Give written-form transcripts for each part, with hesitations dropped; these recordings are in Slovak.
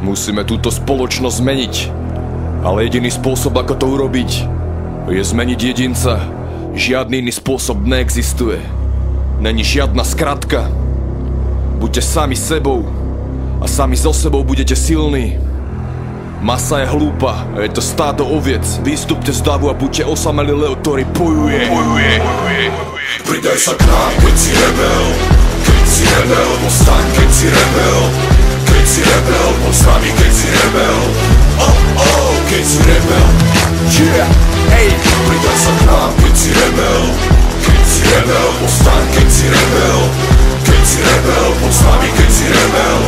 Musíme túto spoločnosť zmeniť. Ale jediný spôsob, ako to urobiť, je zmeniť jedinca. Žiadny iný spôsob neexistuje. Není žiadna skratka. Buďte sami sebou a sami so sebou budete silní. Masa je hlúpa a je to stádo oviec. Vystupte z davu a buďte osamelý lev, ktorý bojuje. Pridaj sa k nám, keď si rebel. Keď si rebel, postaň, keď si rebel. Keď si rebel, poď s nami, keď si rebel. Keď si rebel. Ej, pridaj sa k nám, keď si rebel. Keď si rebel, postaň, keď si rebel. Keď si rebel, poď s nami, keď si rebel.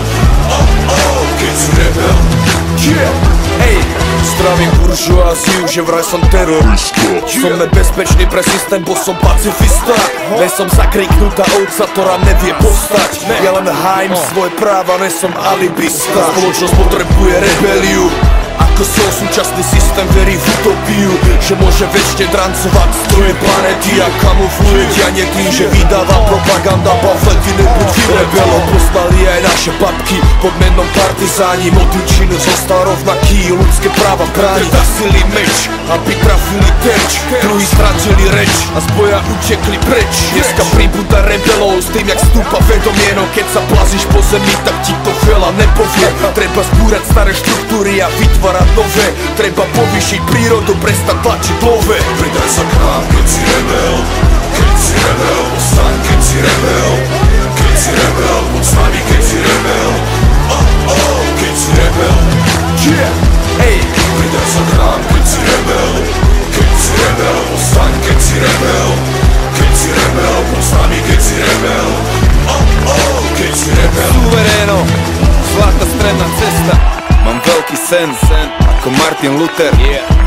Keď si rebel. Ej, zdravím buržoáziu, že vraj som terorista. Som nebezpečný pre systém, bo som pacifista. Ne som zakriknutá ovca, ktorá nevie postať. Ja len hájim svoje práva, ne som alibista. Spoločnosť potrebuje rebeliu. Ako sol súčasný systém verí v utopiu, že môže večne drancovať stroje planéty a kamufluje dianie tým, že vydáva propaganda pamflety. Nebuď rebelom, poznali aj naše babky pod menom partizáni. Motiv činu zostal rovnaký, ľudské práva bráni. Zasili meč, aby trafili terč, druhý stratili reč a z boja utekli preč. Dneska pribúda rebelov s tým, jak stúpa vedomie, no keď sa plazíš po zemi, tak ti to veľa nepovie. Treba zbúrať staré štruktúry a vytvárať nové. Treba povýšiť prírodu, prestať tlačiť love. Pridaj sa k nám, keď si rebel. Keď si rebel, postaň, keď si rebel. Keď si rebel, poď s nami, keď si rebel. Keď si rebel. Ej, pridaj sa k nám, keď si rebel. Keď si rebel, postaň, keď si rebel. Keď si rebel, poď s nami, keď si rebel. Keď si rebel. Suveréno, zlatá stredná cesta. Mám veľký sen, ako Martin Luther.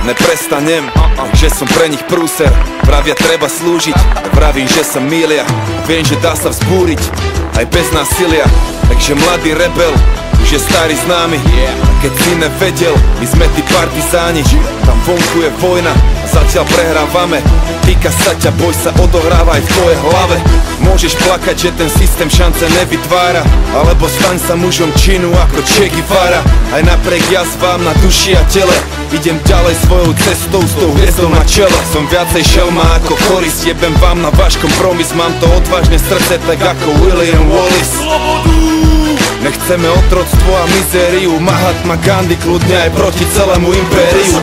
Neprestanem, že som pre nich prúser. Pravia treba slúžiť, vravím, že sa mýlia. Viem, že dá sa vzbúriť, aj bez násilia. Takže mladý rebel, už je starý známy. A keď si nevedel, my sme tí partizáni. Tam vonku je vojna, zatiaľ prehrávame. Týka sa ťa, boj sa odohráva aj v tvojej hlave. Môžeš plakať, že ten systém šance nevytvára, alebo staň sa mužom činu ako Che Guevara. Aj napriek jazvám na duši a tele, idem ďalej svojou cestou s tou hviezdou na čele. Som viacej šelma ako chorist, jebem vám na váš kompromis. Mám to odvážne srdce, tak ako William Wallace. Nechceme otroctvo a mizériu, Mahatma Gandhi kľudne aj proti celému impériu.